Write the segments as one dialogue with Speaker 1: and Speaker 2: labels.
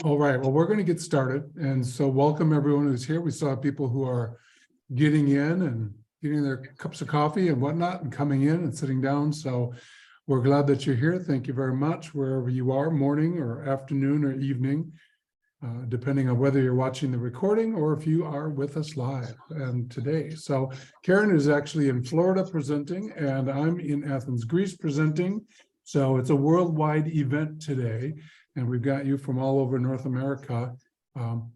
Speaker 1: All right, well, we're going to get started. And so welcome everyone who's here. We saw people who are getting in and getting their cups of coffee and whatnot and coming in and sitting down. So we're glad that you're here. Thank you very much, wherever you are, morning or afternoon or evening, depending on whether you're watching the recording or if you are with us live and today. So Karen is actually in Florida presenting, and I'm in Athens, Greece presenting. So it's a worldwide event today. And we've got you from all over North America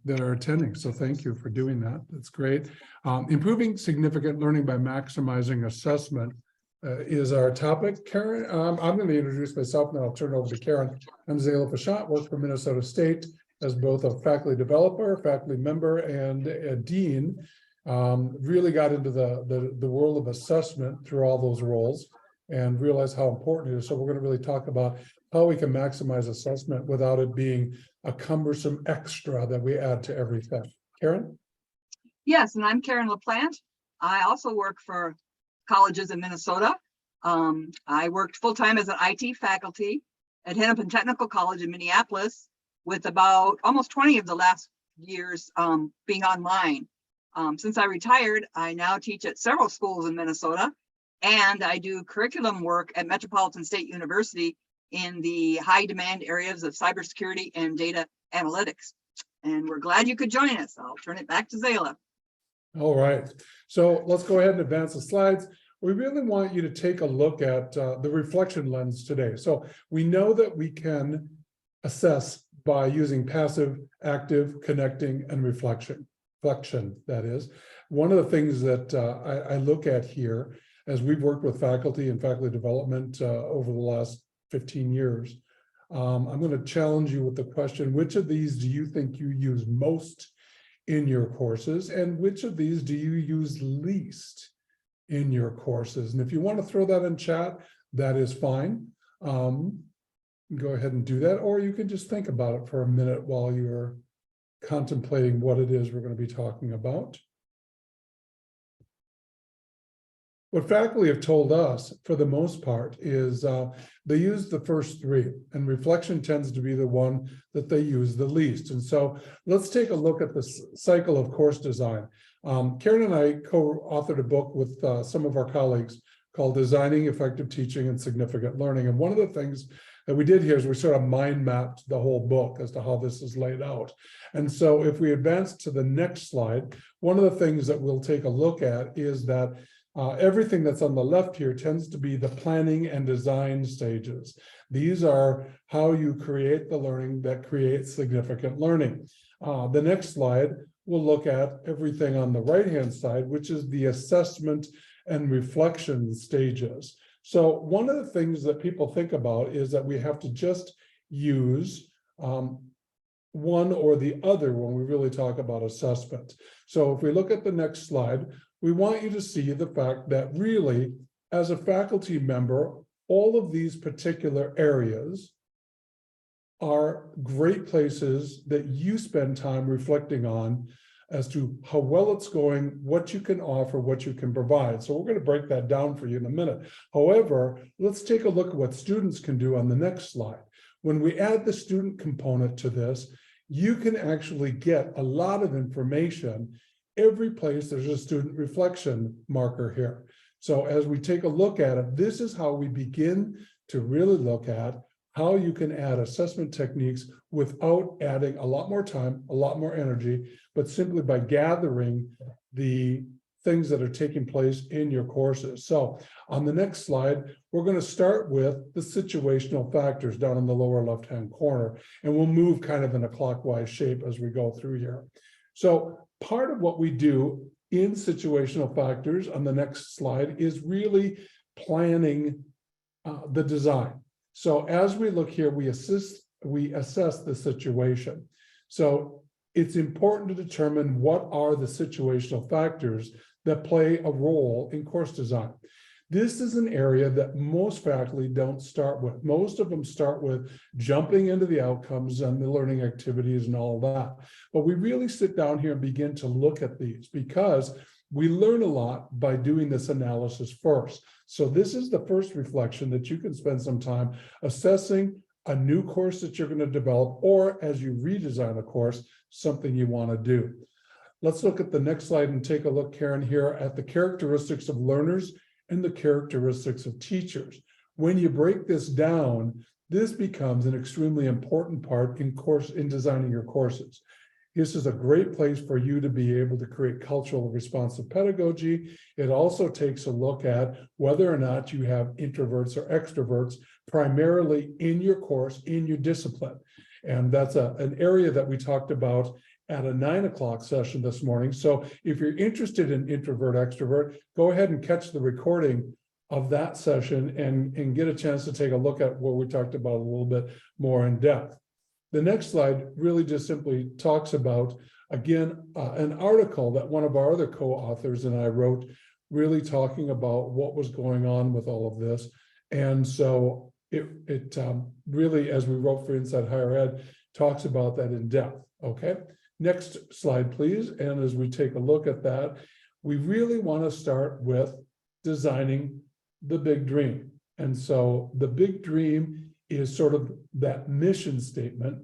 Speaker 1: that are attending. So thank you for doing that. That's great. Improving significant learning by maximizing assessment is our topic. Karen, I'm going to introduce myself and then I'll turn it over to Karen. I'm Zala Fashant, work for Minnesota State as both a faculty developer, faculty member, and a dean. Really got into the world of assessment through all those roles and realized how important it is. So we're going to really talk about how we can maximize assessment without it being a cumbersome extra that we add to everything. Karen?
Speaker 2: Yes, and I'm Karen LaPlant. I also work for colleges in Minnesota. I worked full-time as an IT faculty at Hennepin Technical College in Minneapolis, with about almost 20 of the last years being online. Since I retired, I now teach at several schools in Minnesota, and I do curriculum work at Metropolitan State University in the high demand areas of cybersecurity and data analytics. And we're glad you could join us. I'll turn it back to Zala.
Speaker 1: All right, so let's go ahead and advance the slides. We really want you to take a look at the reflection lens today. So we know that we can assess by using passive, active, connecting, and reflection, that is. One of the things that I look at here, as we've worked with faculty and faculty development over the last 15 years, I'm going to challenge you with the question, which of these do you think you use most in your courses, and which of these do you use least in your courses? And if you want to throw that in chat, that is fine. Go ahead and do that, or you can just think about it for a minute while you're contemplating what it is we're going to be talking about. What faculty have told us, for the most part, is they use the first three, and reflection tends to be the one that they use the least. And so let's take a look at the cycle of course design. Karen and I co-authored a book with some of our colleagues called Designing Effective Teaching and Significant Learning. And one of the things that we did here is we sort of mind mapped the whole book as to how this is laid out. And so if we advance to the next slide, one of the things that we'll take a look at is that everything that's on the left here tends to be the planning and design stages. These are how you create the learning that creates significant learning. The next slide, we'll look at everything on the right-hand side, which is the assessment and reflection stages. So one of the things that people think about is that we have to just use one or the other when we really talk about assessment. So if we look at the next slide, we want you to see the fact that really, as a faculty member, all of these particular areas are great places that you spend time reflecting on as to how well it's going, what you can offer, what you can provide. So we're going to break that down for you in a minute. However, let's take a look at what students can do on the next slide. When we add the student component to this, you can actually get a lot of information. Every place there's a student reflection marker here. So as we take a look at it, this is how we begin to really look at how you can add assessment techniques without adding a lot more time, a lot more energy, but simply by gathering the things that are taking place in your courses. So on the next slide, we're going to start with the situational factors down in the lower left-hand corner, and we'll move kind of in a clockwise shape as we go through here. So part of what we do in situational factors on the next slide is really planning the design. So as we look here, we assess the situation. So it's important to determine what are the situational factors that play a role in course design. This is an area that most faculty don't start with. Most of them start with jumping into the outcomes and the learning activities and all of that. But we really sit down here and begin to look at these because we learn a lot by doing this analysis first. So this is the first reflection that you can spend some time assessing a new course that you're going to develop, or as you redesign a course, something you want to do. Let's look at the next slide and take a look, Karen, here at the characteristics of learners and the characteristics of teachers. When you break this down, this becomes an extremely important part in designing your courses. This is a great place for you to be able to create cultural responsive pedagogy. It also takes a look at whether or not you have introverts or extroverts primarily in your course, in your discipline. And that's an area that we talked about at a 9 o'clock session this morning. So if you're interested in introvert, extrovert, go ahead and catch the recording of that session and get a chance to take a look at what we talked about a little bit more in depth. The next slide really just simply talks about, again, an article that one of our other co-authors and I wrote, really talking about what was going on with all of this. And so it really, as we wrote for Inside Higher Ed, talks about that in depth. Okay, next slide, please. And as we take a look at that, we really want to start with designing the big dream. And so the big dream is sort of that mission statement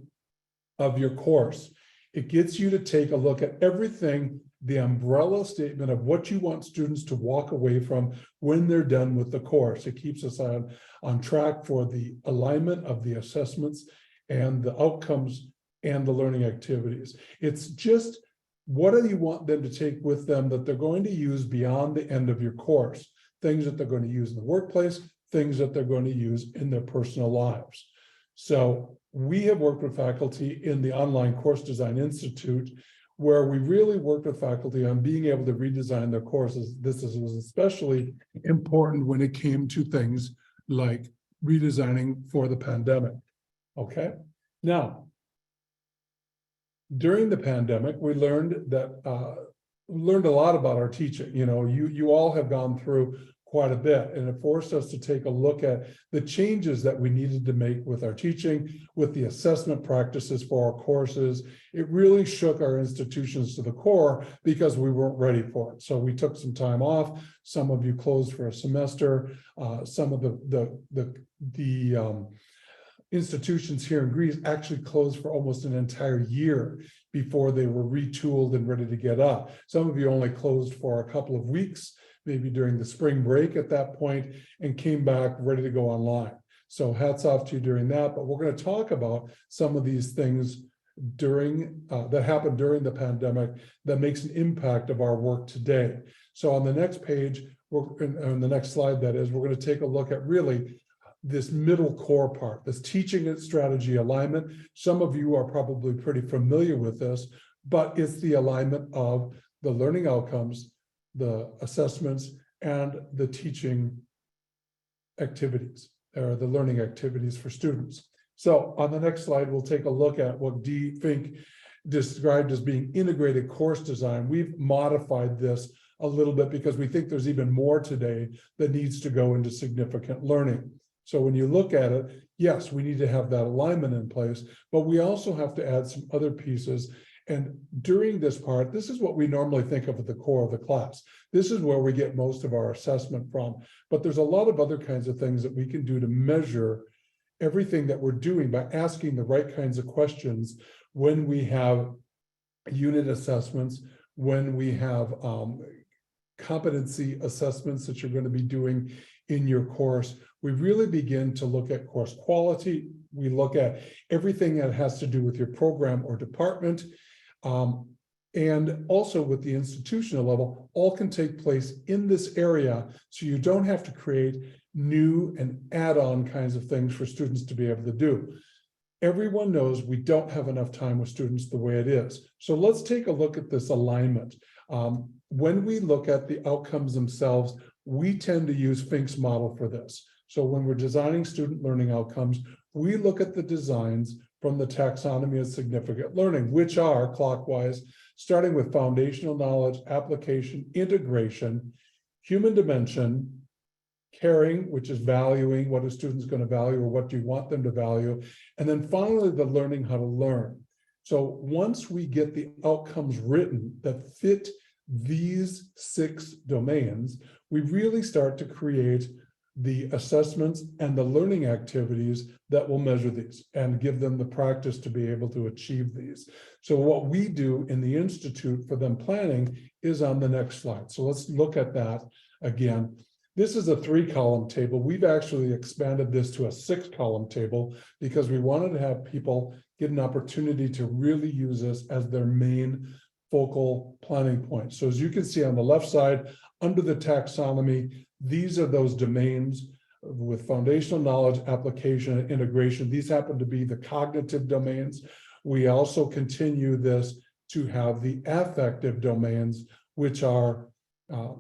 Speaker 1: of your course. It gets you to take a look at everything, the umbrella statement of what you want students to walk away from when they're done with the course. It keeps us on track for the alignment of the assessments and the outcomes and the learning activities. It's just, what do you want them to take with them that they're going to use beyond the end of your course? Things that they're going to use in the workplace, things that they're going to use in their personal lives. So we have worked with faculty in the Online Course Design Institute, where we really worked with faculty on being able to redesign their courses. This was especially important when it came to things like redesigning for the pandemic. Okay, now, during the pandemic, we learned that learned a lot about our teaching. You know, you all have gone through quite a bit, and it forced us to take a look at the changes that we needed to make with our teaching, with the assessment practices for our courses. It really shook our institutions to the core because we weren't ready for it. So we took some time off. Some of you closed for a semester. Some of the institutions here in Greece actually closed for almost an entire year before they were retooled and ready to get up. Some of you only closed for a couple of weeks, maybe during the spring break at that point, and came back ready to go online. So hats off to you during that. But we're going to talk about some of these things during that happened during the pandemic that makes an impact of our work today. So on the next page, on the next slide, that is, we're going to take a look at really this middle core part, this teaching and strategy alignment. Some of you are probably pretty familiar with this, but it's the alignment of the learning outcomes, the assessments, and the teaching activities, or the learning activities for students. So on the next slide, we'll take a look at what Dee Fink described as being integrated course design. We've modified this a little bit because we think there's even more today that needs to go into significant learning. So when you look at it, yes, we need to have that alignment in place, but we also have to add some other pieces. And during this part, this is what we normally think of at the core of the class. This is where we get most of our assessment from. But there's a lot of other kinds of things that we can do to measure everything that we're doing by asking the right kinds of questions when we have unit assessments, when we have competency assessments that you're going to be doing in your course. We really begin to look at course quality. We look at everything that has to do with your program or department. And also with the institutional level, all can take place in this area, so you don't have to create new and add-on kinds of things for students to be able to do. Everyone knows we don't have enough time with students the way it is. So let's take a look at this alignment. When we look at the outcomes themselves, we tend to use Fink's model for this. So when we're designing student learning outcomes, we look at the designs from the taxonomy of significant learning, which are clockwise, starting with foundational knowledge, application, integration, human dimension, caring, which is valuing, what are students going to value or what do you want them to value, and then finally the learning how to learn. So once we get the outcomes written that fit these 6 domains, we really start to create the assessments and the learning activities that will measure these and give them the practice to be able to achieve these. So what we do in the Institute for them planning is on the next slide. So let's look at that again. This is a 3-column table. We've actually expanded this to a 6-column table because we wanted to have people get an opportunity to really use this as their main focal planning point. So as you can see on the left side, under the taxonomy, these are those domains with foundational knowledge, application, and integration. These happen to be the cognitive domains. We also continue this to have the affective domains, which are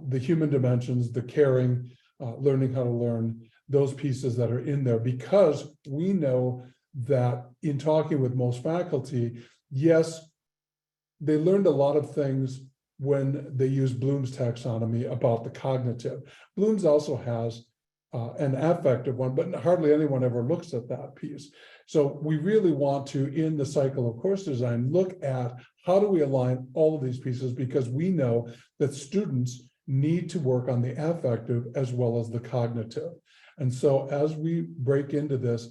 Speaker 1: the human dimensions, the caring, learning how to learn, those pieces that are in there, because we know that in talking with most faculty, yes, they learned a lot of things when they use Bloom's taxonomy about the cognitive. Bloom's also has an affective one, but hardly anyone ever looks at that piece. So we really want to, in the cycle of course design, look at how do we align all of these pieces, because we know that students need to work on the affective as well as the cognitive. And so as we break into this,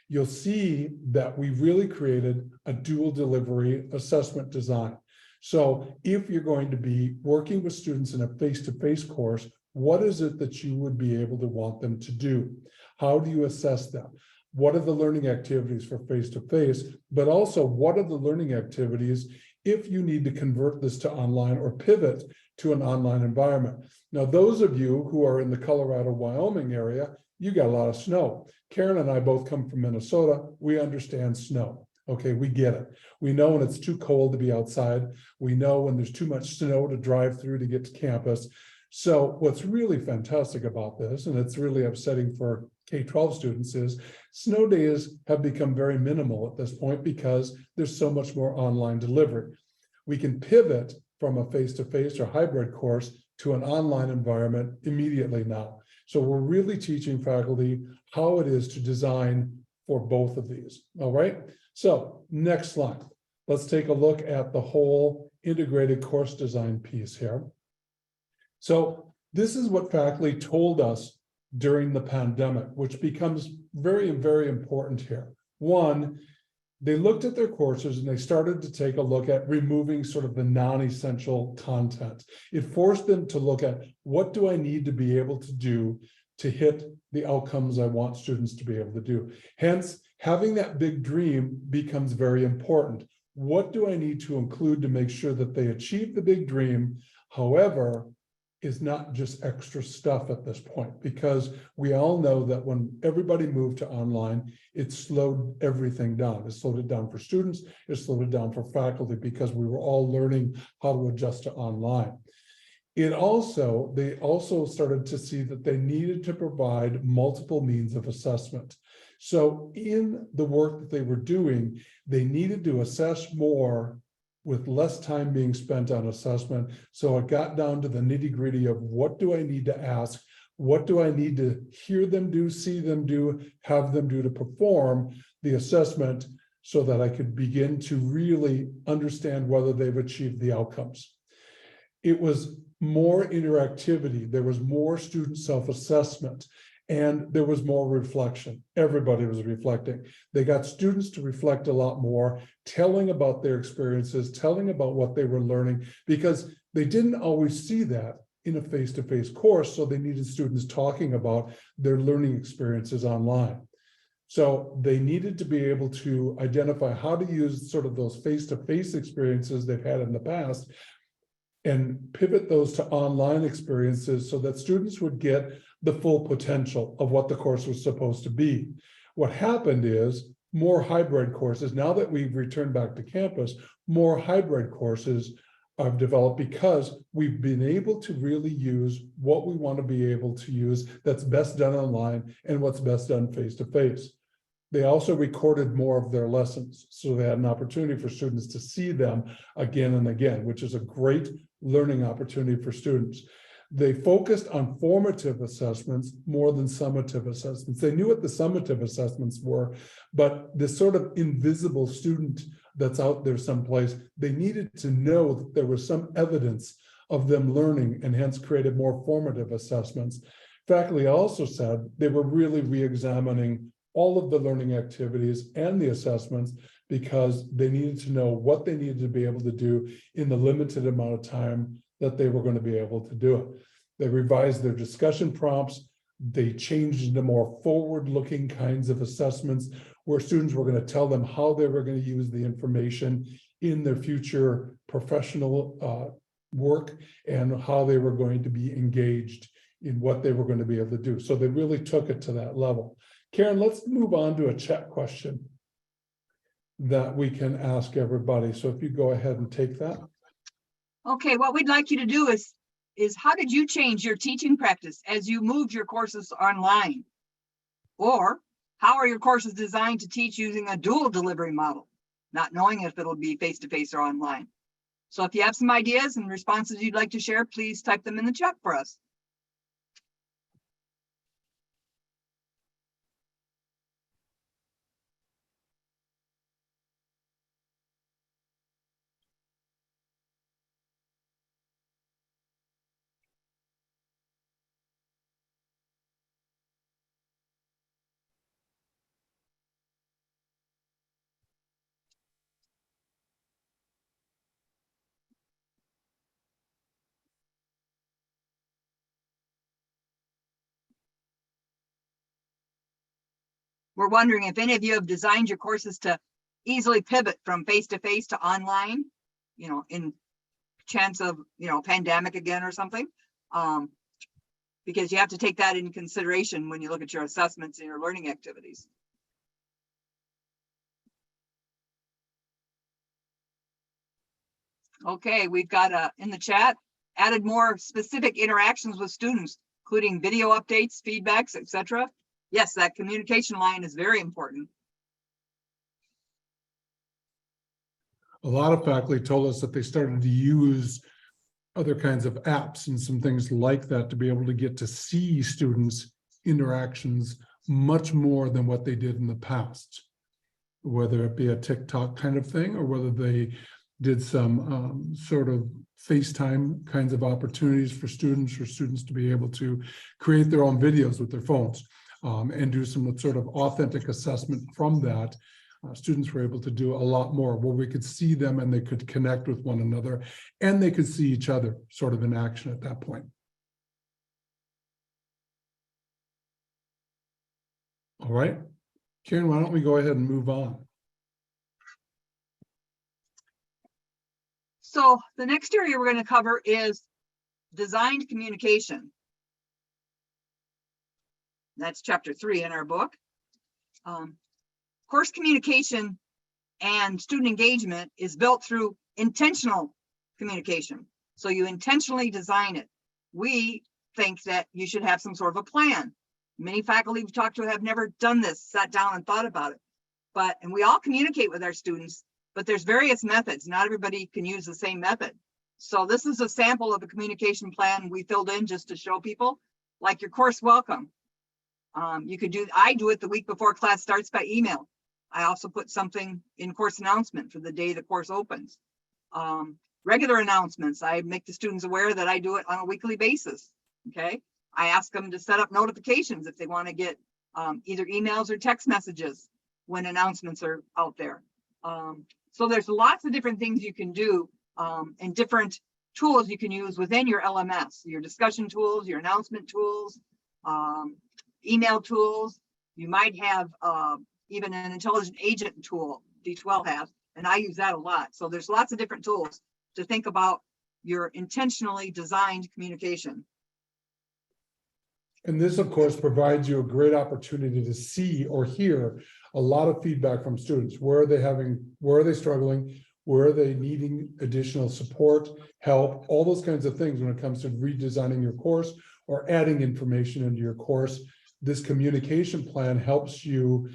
Speaker 1: you'll see that we really created a dual delivery assessment design. So if you're going to be working with students in a face-to-face course, what is it that you would be able to want them to do? How do you assess them? What are the learning activities for face-to-face, but also what are the learning activities if you need to convert this to online or pivot to an online environment? Now, those of you who are in the Colorado, Wyoming area, you got a lot of snow. Karen and I both come from Minnesota. We understand snow. Okay, we get it. We know when it's too cold to be outside. We know when there's too much snow to drive through to get to campus. So what's really fantastic about this, and it's really upsetting for K-12 students, is snow days have become very minimal at this point because there's so much more online delivery. We can pivot from a face-to-face or hybrid course to an online environment immediately now. So we're really teaching faculty how it is to design for both of these. All right. So next slide. Let's take a look at the whole integrated course design piece here. So this is what faculty told us during the pandemic, which becomes very, very important here. One, they looked at their courses and they started to take a look at removing sort of the non-essential content. It forced them to look at, what do I need to be able to do to hit the outcomes I want students to be able to do? Hence, having that big dream becomes very important. What do I need to include to make sure that they achieve the big dream? However, is not just extra stuff at this point, because we all know that when everybody moved to online, it slowed everything down. It slowed it down for students, it slowed it down for faculty, because we were all learning how to adjust to online. They also started to see that they needed to provide multiple means of assessment. So in the work that they were doing, they needed to assess more with less time being spent on assessment. So it got down to the nitty-gritty of, what do I need to ask? What do I need to hear them do, see them do, have them do to perform the assessment, so that I could begin to really understand whether they've achieved the outcomes. It was more interactivity. There was more student self-assessment, and there was more reflection. Everybody was reflecting. They got students to reflect a lot more, telling about their experiences, telling about what they were learning, because they didn't always see that in a face-to-face course. So they needed students talking about their learning experiences online. So they needed to be able to identify how to use sort of those face-to-face experiences they've had in the past and pivot those to online experiences, so that students would get the full potential of what the course was supposed to be. What happened is more hybrid courses. Now that we've returned back to campus, more hybrid courses have developed, because we've been able to really use what we want to be able to use that's best done online and what's best done face-to-face. They also recorded more of their lessons, so they had an opportunity for students to see them again and again, which is a great learning opportunity for students. They focused on formative assessments more than summative assessments. They knew what the summative assessments were, but this sort of invisible student that's out there someplace, they needed to know that there was some evidence of them learning, and hence created more formative assessments. Faculty also said they were really re-examining all of the learning activities and the assessments because they needed to know what they needed to be able to do in the limited amount of time that they were going to be able to do it. They revised their discussion prompts. They changed into more forward-looking kinds of assessments where students were going to tell them how they were going to use the information in their future professional work and how they were going to be engaged in what they were going to be able to do. So they really took it to that level. Karen, let's move on to a chat question that we can ask everybody. So if you go ahead and take that.
Speaker 2: Okay, what we'd like you to do is how did you change your teaching practice as you moved your courses online? Or how are your courses designed to teach using a dual delivery model, not knowing if it'll be face-to-face or online? So if you have some ideas and responses you'd like to share, please type them in the chat for us. We're wondering if any of you have designed your courses to easily pivot from face-to-face to online, in chance of, pandemic again or something. Because you have to take that into consideration when you look at your assessments and your learning activities. Okay, we've got in the chat, added more specific interactions with students, including video updates, feedbacks, etc. Yes, that communication line is very important.
Speaker 1: A lot of faculty told us that they started to use other kinds of apps and some things like that to be able to get to see students' interactions much more than what they did in the past, whether it be a TikTok kind of thing or whether they did some sort of FaceTime kinds of opportunities for students to be able to create their own videos with their phones and do some sort of authentic assessment from that. Students were able to do a lot more where we could see them and they could connect with one another and they could see each other sort of in action at that point. All right, Karen, why don't we go ahead and move on?
Speaker 2: So the next area we're going to cover is designed communication. That's chapter 3 in our book. Course communication and student engagement is built through intentional communication. So you intentionally design it. We think that you should have some sort of a plan. Many faculty we've talked to have never done this, sat down and thought about it. And we all communicate with our students, but there's various methods. Not everybody can use the same method. So this is a sample of a communication plan we filled in just to show people, like your course welcome. I do it the week before class starts by email. I also put something in course announcement for the day the course opens. Regular announcements, I make the students aware that I do it on a weekly basis, okay? I ask them to set up notifications if they wanna get either emails or text messages when announcements are out there. So there's lots of different things you can do and different tools you can use within your LMS, your discussion tools, your announcement tools, email tools. You might have even an intelligent agent tool, D12 has, and I use that a lot. So there's lots of different tools to think about your intentionally designed communication.
Speaker 1: And this, of course, provides you a great opportunity to see or hear a lot of feedback from students. Where are they struggling? Where are they needing additional support, help, all those kinds of things when it comes to redesigning your course or adding information into your course. This communication plan helps you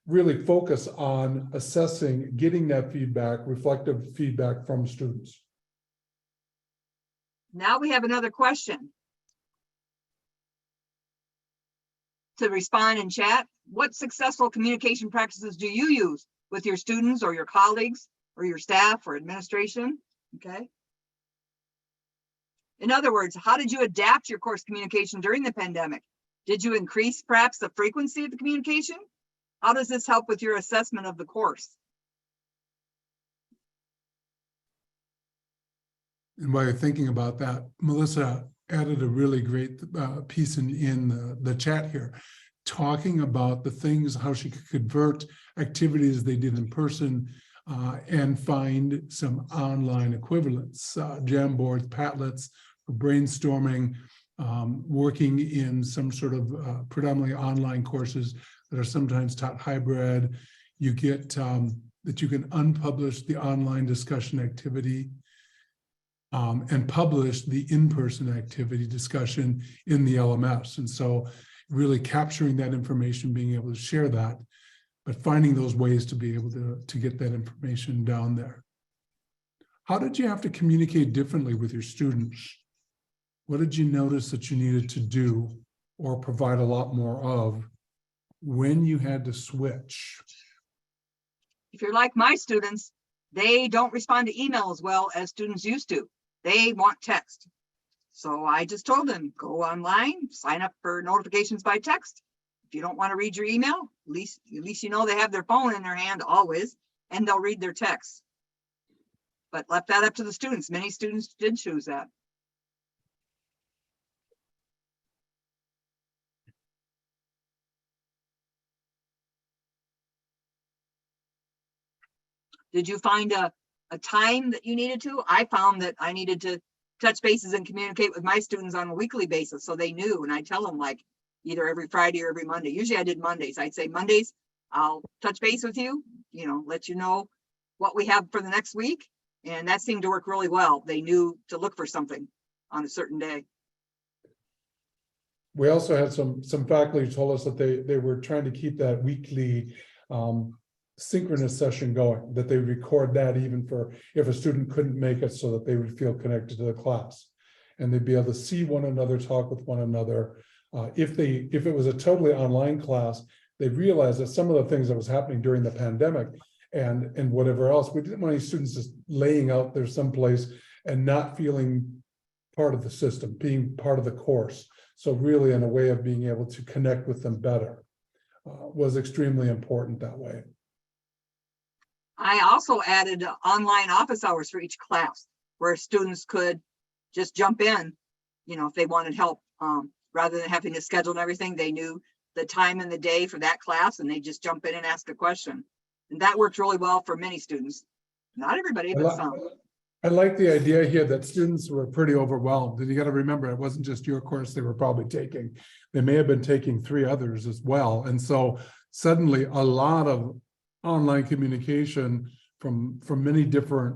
Speaker 1: really focus on assessing, getting that feedback, reflective feedback from students.
Speaker 2: Now we have another question to respond in chat. What successful communication practices do you use with your students or your colleagues or your staff or administration? Okay. In other words, how did you adapt your course communication during the pandemic Did you increase perhaps the frequency of the communication? How does this help with your assessment of the course?
Speaker 1: And while you're thinking about that, Melissa added a really great piece in the chat here, talking about the things, how she could convert activities they did in person and find some online equivalents, Jamboards, Padlets, for brainstorming, working in some sort of predominantly online courses that are sometimes taught hybrid. You get that you can unpublish the online discussion activity and publish the in-person activity discussion in the LMS. And so really capturing that information, being able to share that, but finding those ways to be able to get that information down there. How did you have to communicate differently with your students? What did you notice that you needed to do or provide a lot more of when you had to switch?
Speaker 2: If you're like my students, they don't respond to email as well as students used to. They want text. So I just told them, go online, sign up for notifications by text. If you don't want to read your email, at least you know they have their phone in their hand always, and they'll read their text. But left that up to the students. Many students did choose that. Did you find a time that you needed to? I found that I needed to touch bases and communicate with my students on a weekly basis so they knew. And I tell them like either every Friday or every Monday. Usually I did Mondays. I'd say Mondays, I'll touch base with you, let you know what we have for the next week. And that seemed to work really well. They knew to look for something on a certain day.
Speaker 1: We also had some faculty who told us that they were trying to keep that weekly synchronous session going, that they record that even for if a student couldn't make it, so that they would feel connected to the class and they'd be able to see one another, talk with one another. If it was a totally online class, they realized that some of the things that was happening during the pandemic and whatever else, we didn't want any students just laying out there someplace and not feeling part of the system, being part of the course. So really in a way of being able to connect with them better was extremely important that way.
Speaker 2: I also added online office hours for each class where students could just jump in, if they wanted help, rather than having to schedule everything. They knew the time and the day for that class and they just jump in and ask a question. And that worked really well for many students. Not everybody, but some.
Speaker 1: I like the idea here that students were pretty overwhelmed. And you got to remember, it wasn't just your course they were probably taking. They may have been taking 3 others as well. And so suddenly a lot of online communication from many different,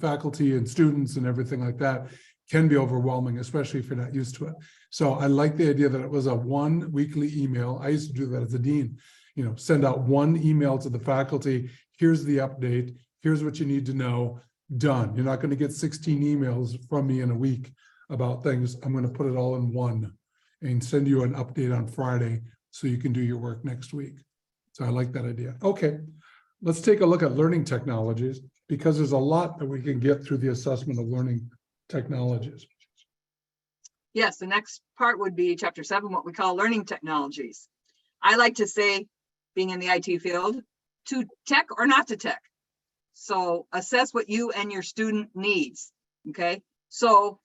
Speaker 1: faculty and students and everything like that can be overwhelming, especially if you're not used to it. So I like the idea that it was a 1 weekly email. I used to do that as a dean, send out 1 email to the faculty. Here's the update. Here's what you need to know. Done. You're not going to get 16 emails from me in a week about things. I'm going to put it all in 1 and send you an update on Friday so you can do your work next week. So I like that idea. Okay, let's take a look at learning technologies, because there's a lot that we can get through the assessment of learning technologies.
Speaker 2: Yes, the next part would be chapter 7, what we call learning technologies. I like to say, being in the IT field, to tech or not to tech. So assess what you and your student needs, okay? So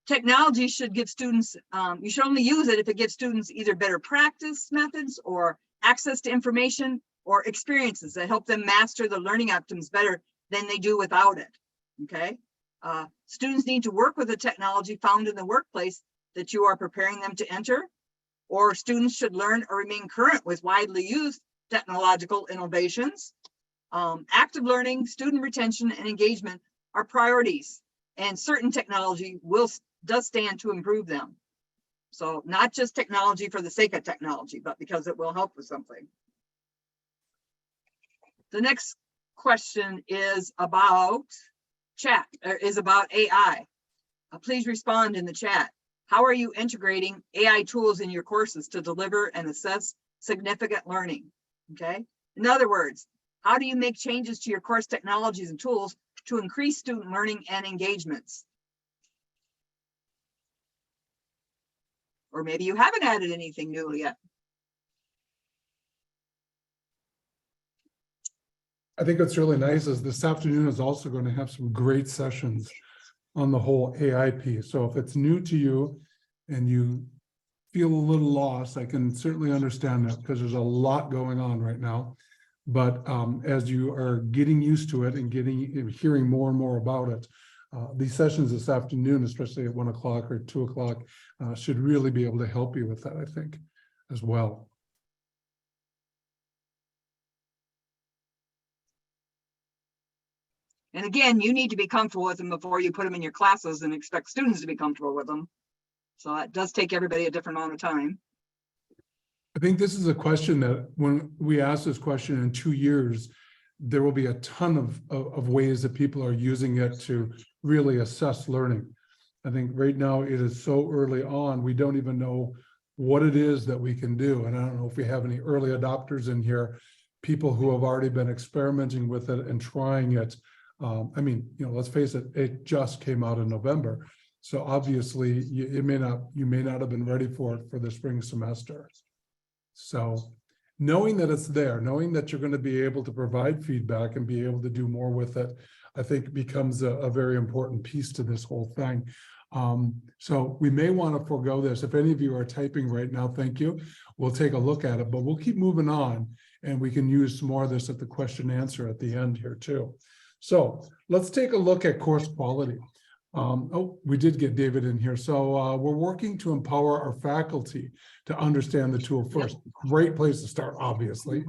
Speaker 2: technology should give students, you should only use it if it gives students either better practice methods or access to information or experiences that help them master the learning outcomes better than they do without it, okay? Students need to work with the technology found in the workplace that you are preparing them to enter, or students should learn or remain current with widely used technological innovations. Active learning, student retention, and engagement are priorities, and certain technology does stand to improve them. So not just technology for the sake of technology, but because it will help with something. The next question is about chat, or is about AI. Please respond in the chat. How are you integrating AI tools in your courses to deliver and assess significant learning? Okay. In other words, how do you make changes to your course technologies and tools to increase student learning and engagements? or maybe you haven't added anything new yet.
Speaker 1: I think what's really nice is this afternoon is also going to have some great sessions on the whole AI piece. So if it's new to you and you feel a little lost, I can certainly understand that, because there's a lot going on right now. But as you are getting used to it and hearing more and more about it, these sessions this afternoon, especially at 1 o'clock or 2 o'clock, should really be able to help you with that, I think, as well.
Speaker 2: And again, you need to be comfortable with them before you put them in your classes and expect students to be comfortable with them. So that does take everybody a different amount of time.
Speaker 1: I think this is a question that when we ask this question in 2 years, there will be a ton of ways that people are using it to really assess learning. I think right now it is so early on, we don't even know what it is that we can do. And I don't know if we have any early adopters in here, people who have already been experimenting with it and trying it. I mean, let's face it, it just came out in November. So obviously you may not have been ready for it for the spring semester. So knowing that it's there, knowing that you're going to be able to provide feedback and be able to do more with it, I think becomes a very important piece to this whole thing. So we may want to forego this. If any of you are typing right now, thank you. We'll take a look at it, but we'll keep moving on, and we can use some more of this at the question answer at the end here too. So let's take a look at course quality. Oh, we did get David in here. So we're working to empower our faculty to understand the tool first. Great place to start, obviously,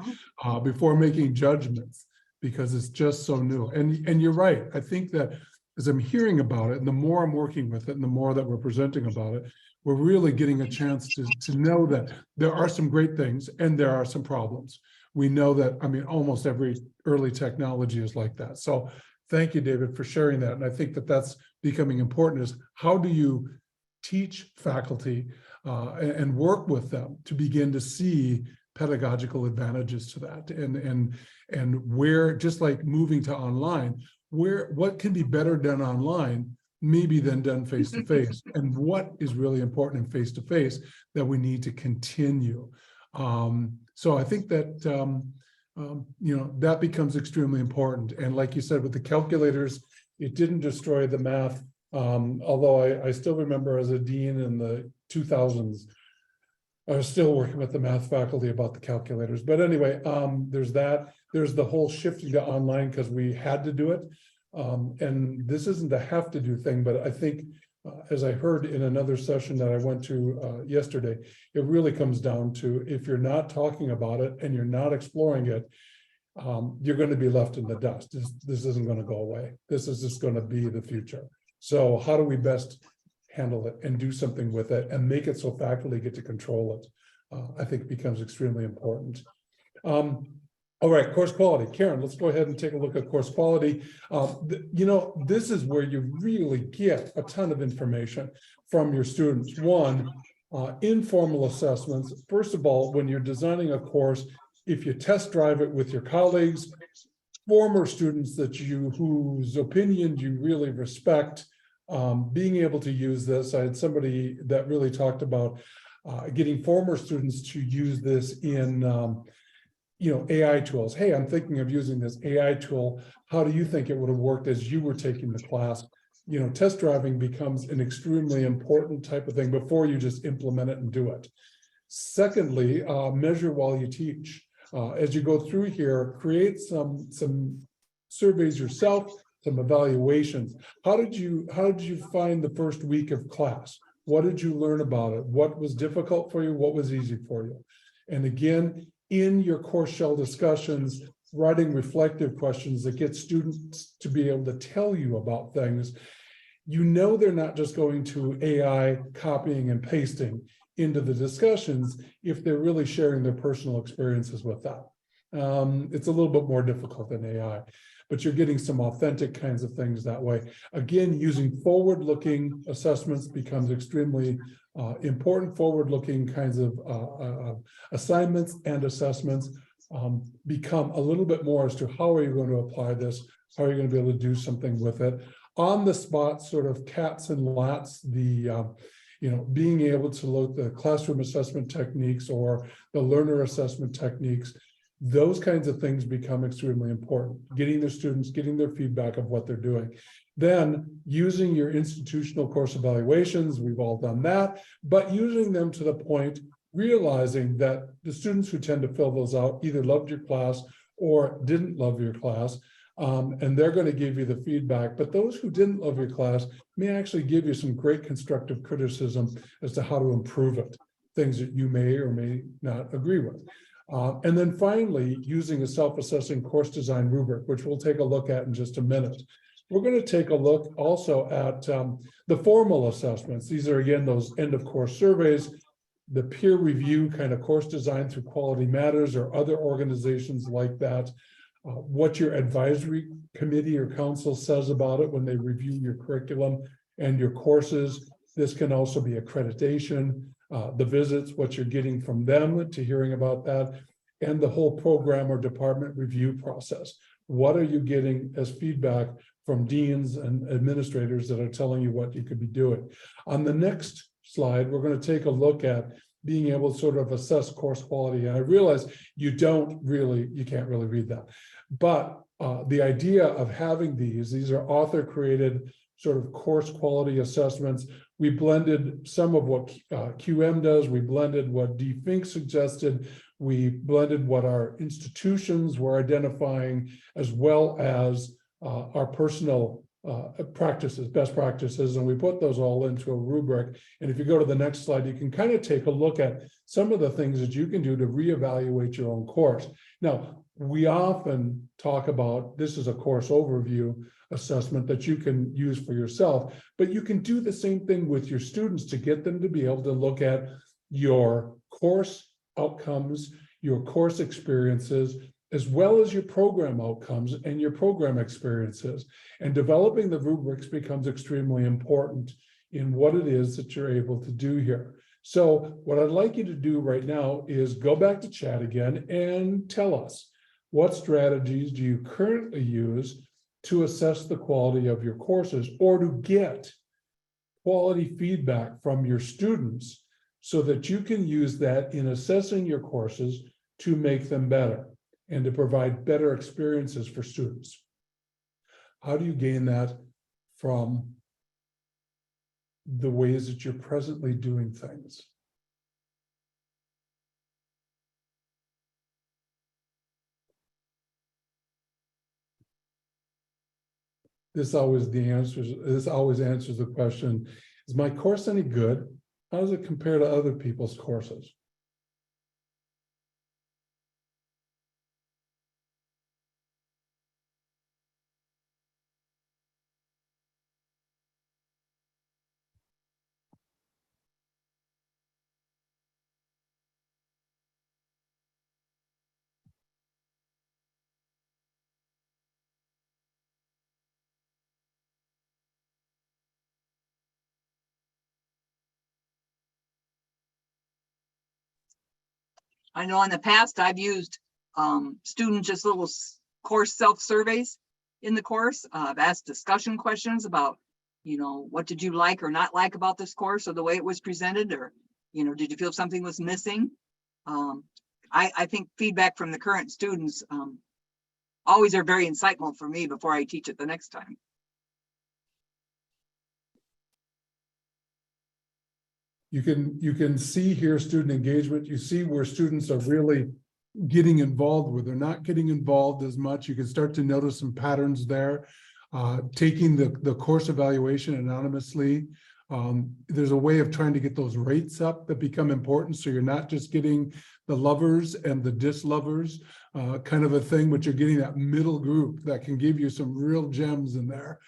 Speaker 1: before making judgments, because it's just so new. And you're right. I think that as I'm hearing about it, and the more I'm working with it, and the more that we're presenting about it, we're really getting a chance to know that there are some great things and there are some problems. We know that, I mean, almost every early technology is like that. So thank you, David, for sharing that. And I think that that's becoming important, is how do you teach faculty and work with them to begin to see pedagogical advantages to that, and where, just like moving to online, what can be better done online maybe than done face-to-face, and what is really important in face-to-face that we need to continue. So I think that that becomes extremely important. And like you said, with the calculators, it didn't destroy the math. Although I still remember as a dean in the 2000s, I was still working with the math faculty about the calculators. But anyway, there's that. There's the whole shifting to online because we had to do it. And this isn't a have to do thing, but I think as I heard in another session that I went to yesterday, it really comes down to, if you're not talking about it and you're not exploring it, you're going to be left in the dust. This isn't going to go away. This is just going to be the future. So how do we best handle it and do something with it and make it so faculty get to control it? I think becomes extremely important. All right, course quality. Karen, let's go ahead and take a look at course quality. This is where you really get a ton of information from your students. One, informal assessments. First of all, when you're designing a course, if you test drive it with your colleagues, former students whose opinions you really respect, being able to use this. I had somebody that really talked about getting former students to use this in AI tools. Hey, I'm thinking of using this AI tool. How do you think it would have worked as you were taking the class? Test driving becomes an extremely important type of thing before you just implement it and do it. Secondly, measure while you teach. As you go through here, create some surveys yourself, some evaluations. How did you find the first week of class? What did you learn about it? What was difficult for you? What was easy for you? And again, in your course shell discussions, writing reflective questions that get students to be able to tell you about things. They're not just going to AI copying and pasting into the discussions if they're really sharing their personal experiences with that. It's a little bit more difficult than AI, but you're getting some authentic kinds of things that way. Again, using forward-looking assessments becomes extremely important. Forward-looking kinds of assignments and assessments become a little bit more as to how are you going to apply this? How are you going to be able to do something with it? On the spot, sort of cats and lats, being able to look at the classroom assessment techniques or the learner assessment techniques, those kinds of things become extremely important. Getting their students, getting their feedback of what they're doing. Then using your institutional course evaluations, we've all done that, but using them to the point, realizing that the students who tend to fill those out either loved your class or didn't love your class, and they're going to give you the feedback. But those who didn't love your class may actually give you some great constructive criticism as to how to improve it, things that you may or may not agree with. And then finally, using a self-assessing course design rubric, which we'll take a look at in just a minute. We're going to take a look also at the formal assessments. These are, again, those end of course surveys, the peer review kind of course design through Quality Matters or other organizations like that. What your advisory committee or council says about it when they review your curriculum and your courses. This can also be accreditation, the visits, what you're getting from them to hearing about that, and the whole program or department review process. What are you getting as feedback from deans and administrators that are telling you what you could be doing? On the next slide, we're going to take a look at being able to sort of assess course quality. And I realize you can't really read that. But the idea of having these are author created sort of course quality assessments. We blended some of what QM does. We blended what D. Fink suggested. We blended what our institutions were identifying, as well as our personal practices, best practices, and we put those all into a rubric. And if you go to the next slide, you can kind of take a look at some of the things that you can do to reevaluate your own course. Now, we often talk about this is a course overview assessment that you can use for yourself, but you can do the same thing with your students to get them to be able to look at your course outcomes, your course experiences, as well as your program outcomes and your program experiences. And developing the rubrics becomes extremely important in what it is that you're able to do here. So what I'd like you to do right now is go back to chat again and tell us, what strategies do you currently use to assess the quality of your courses or to get quality feedback from your students so that you can use that in assessing your courses to make them better and to provide better experiences for students. How do you gain that from the ways that you're presently doing things? This always answers the question, is my course any good? How does it compare to other people's courses?
Speaker 2: I know in the past I've used student just little course self-surveys in the course. I've asked discussion questions about, what did you like or not like about this course or the way it was presented, or, did you feel something was missing? I think feedback from the current students always are very insightful for me before I teach it the next time.
Speaker 1: You can see here student engagement. You see where students are really getting involved, where they're not getting involved as much. You can start to notice some patterns there. Taking the course evaluation anonymously. There's a way of trying to get those rates up that become important. So you're not just getting the lovers and the dislovers kind of a thing, but you're getting that middle group that can give you some real gems in there.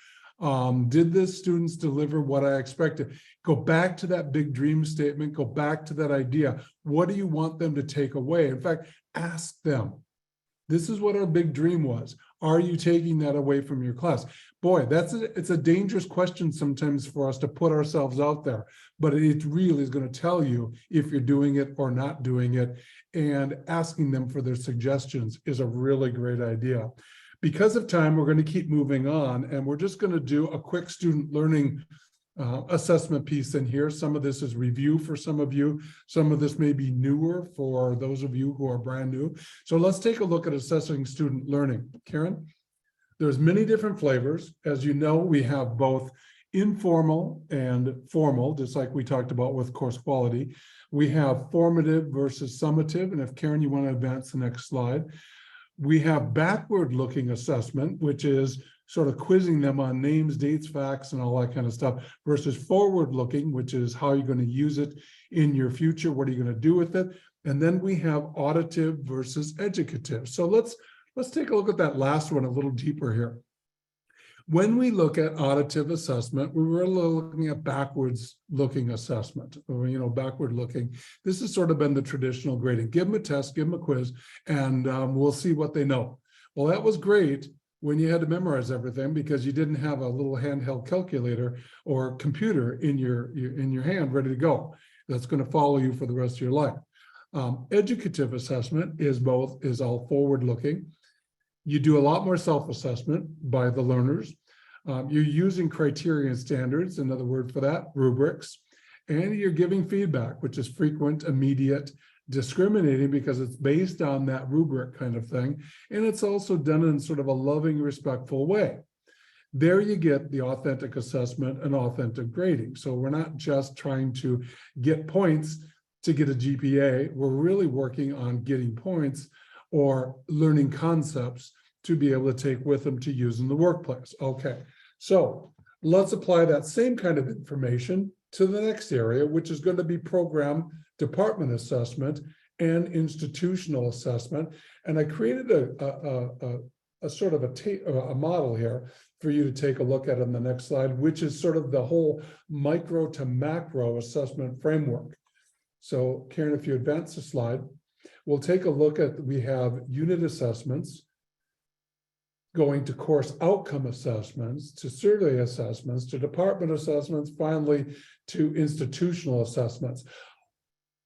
Speaker 1: Did the students deliver what I expected? Go back to that big dream statement, go back to that idea. What do you want them to take away? In fact, ask them. This is what our big dream was. Are you taking that away from your class? Boy, it's a dangerous question sometimes for us to put ourselves out there, but it really is going to tell you if you're doing it or not doing it, and asking them for their suggestions is a really great idea. Because of time, we're going to keep moving on, and we're just going to do a quick student learning assessment piece in here. Some of this is review for some of you. Some of this may be newer for those of you who are brand new. So let's take a look at assessing student learning. Karen, there's many different flavors. As you know, we have both informal and formal, just like we talked about with course quality. We have formative versus summative. And if Karen, you want to advance the next slide. We have backward-looking assessment, which is sort of quizzing them on names, dates, facts, and all that kind of stuff, versus forward-looking, which is how you're going to use it in your future, what are you going to do with it? And then we have auditive versus educative. So let's take a look at that last one a little deeper here. When we look at auditive assessment, we're really looking at backwards looking assessment, or, backward looking. This has sort of been the traditional grading. Give them a test, give them a quiz, and we'll see what they know. Well, that was great when you had to memorize everything because you didn't have a little handheld calculator or computer in your hand ready to go. That's going to follow you for the rest of your life. Educative assessment is all forward looking. You do a lot more self-assessment by the learners. You're using criteria and standards, another word for that, rubrics, and you're giving feedback, which is frequent, immediate, discriminating because it's based on that rubric kind of thing. And it's also done in sort of a loving, respectful way. There you get the authentic assessment and authentic grading. So we're not just trying to get points to get a GPA. We're really working on getting points or learning concepts to be able to take with them to use in the workplace. Okay, so let's apply that same kind of information to the next area, which is going to be program department assessment and institutional assessment. And I created a sort of a model here for you to take a look at on the next slide, which is sort of the whole micro to macro assessment framework. So Karen, if you advance the slide, we'll take a look at, we have unit assessments, going to course outcome assessments, to survey assessments, to department assessments, finally to institutional assessments.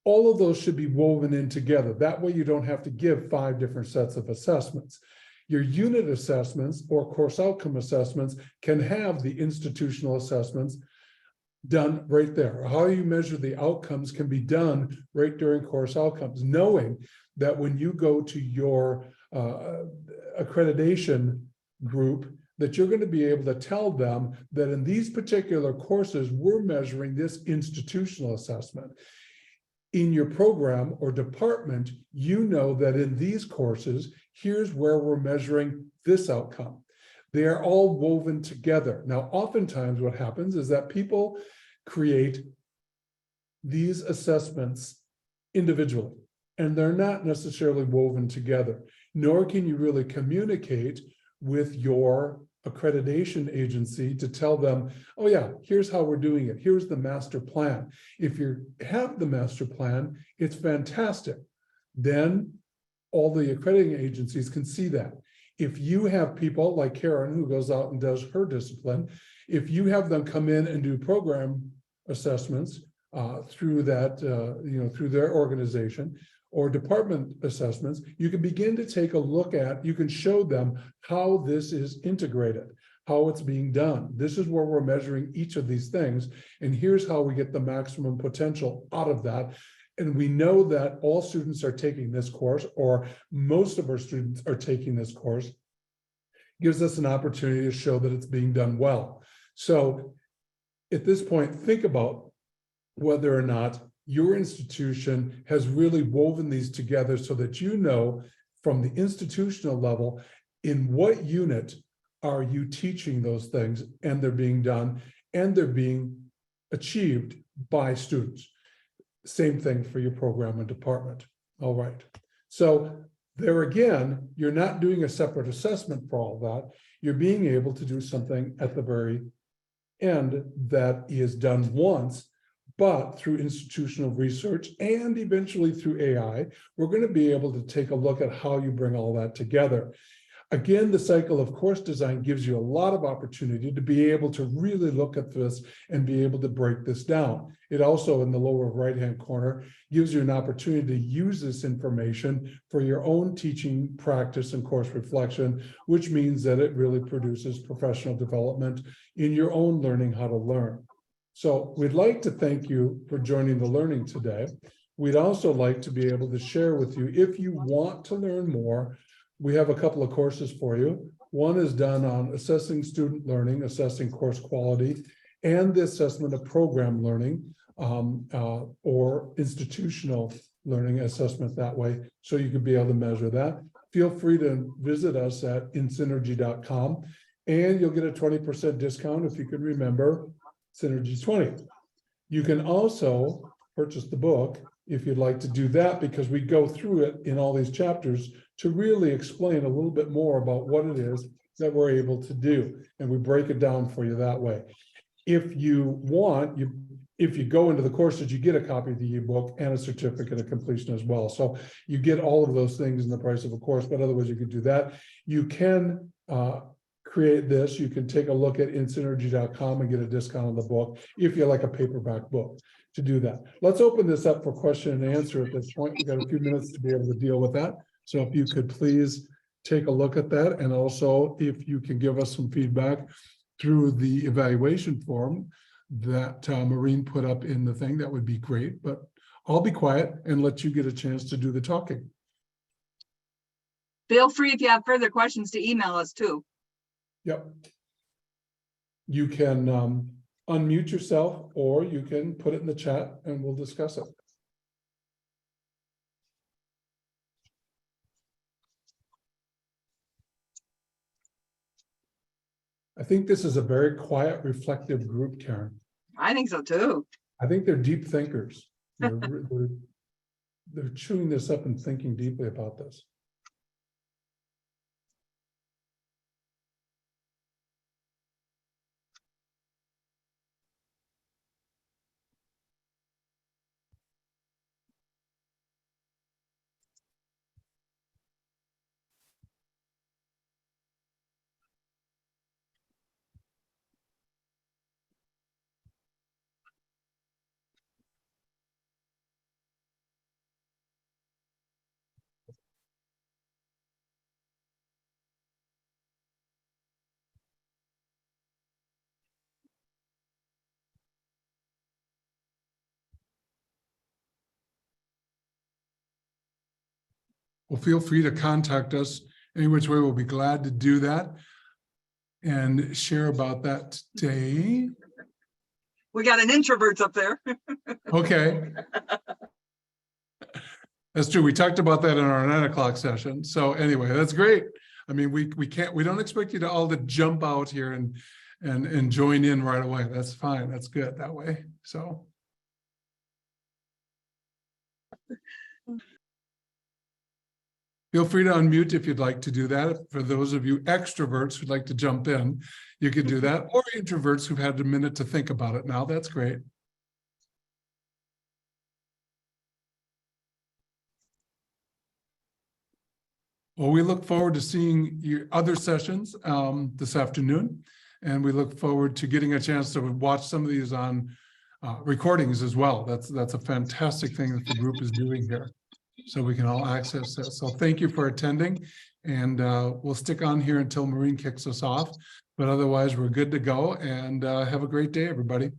Speaker 1: All of those should be woven in together. That way you don't have to give 5 different sets of assessments. Your unit assessments or course outcome assessments can have the institutional assessments done right there. How you measure the outcomes can be done right during course outcomes, knowing that when you go to your accreditation group, that you're going to be able to tell them that in these particular courses, we're measuring this institutional assessment. In your program or department, you know that in these courses, here's where we're measuring this outcome. They are all woven together. Now, oftentimes what happens is that people create these assessments individually, and they're not necessarily woven together, nor can you really communicate with your accreditation agency to tell them, oh yeah, here's how we're doing it. Here's the master plan. If you have the master plan, it's fantastic. Then all the accrediting agencies can see that. If you have people like Karen who goes out and does her discipline, if you have them come in and do program assessments through that, through their organization or department assessments, you can begin to take a look at, you can show them how this is integrated, how it's being done. This is where we're measuring each of these things. And here's how we get the maximum potential out of that. And we know that all students are taking this course, or most of our students are taking this course, gives us an opportunity to show that it's being done well. So at this point, think about whether or not your institution has really woven these together so that you know from the institutional level, in what unit are you teaching those things, and they're being done, and they're being achieved by students. Same thing for your program and department. All right. So there again, you're not doing a separate assessment for all that. You're being able to do something at the very end that is done once, but through institutional research and eventually through AI, we're going to be able to take a look at how you bring all that together. Again, the cycle of course design gives you a lot of opportunity to be able to really look at this and be able to break this down. It also, in the lower right-hand corner, gives you an opportunity to use this information for your own teaching practice and course reflection, which means that it really produces professional development in your own learning how to learn. So we'd like to thank you for joining the learning today. We'd also like to be able to share with you, if you want to learn more, we have a couple of courses for you. One is done on assessing student learning, assessing course quality, and the assessment of program learning, or institutional learning assessment that way, so you could be able to measure that. Feel free to visit us at insynergy.com, and you'll get a 20% discount if you can remember Synergy 20. You can also purchase the book if you'd like to do that, because we go through it in all these chapters to really explain a little bit more about what it is that we're able to do, and we break it down for you that way. If you want, if you go into the courses, you get a copy of the ebook and a certificate of completion as well. So you get all of those things in the price of a course, but otherwise you could do that. You can create this. You can take a look at insynergy.com and get a discount on the book if you like a paperback book to do that. Let's open this up for question and answer at this point. We've got a few minutes to be able to deal with that. So if you could please take a look at that, and also if you can give us some feedback through the evaluation form that Maureen put up in the thing, that would be great. But I'll be quiet and let you get a chance to do the talking.
Speaker 2: Feel free, if you have further questions, to email us too.
Speaker 1: Yep. You can unmute yourself, or you can put it in the chat and we'll discuss it. I think this is a very quiet, reflective group, Karen.
Speaker 2: I think so too.
Speaker 1: I think they're deep thinkers. They're chewing this up and thinking deeply about this. Well, feel free to contact us any which way. We'll be glad to do that and share about that today.
Speaker 2: We got an introverts up there.
Speaker 1: Okay. That's true. We talked about that in our 9 o'clock session. So anyway, that's great. I mean, we don't expect you to all to jump out here and join in right away. That's fine. That's good that way. So. Feel free to unmute if you'd like to do that. For those of you extroverts who'd like to jump in, you can do that. Or introverts who've had a minute to think about it now. That's great. Well, we look forward to seeing your other sessions this afternoon. And we look forward to getting a chance to watch some of these on recordings as well. That's a fantastic thing that the group is doing here, so we can all access this. So thank you for attending, and we'll stick on here until Maureen kicks us off. But otherwise, we're good to go, and have a great day, everybody.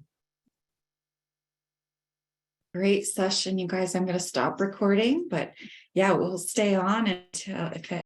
Speaker 3: Great session, you guys. I'm going to stop recording, but yeah, we'll stay on until if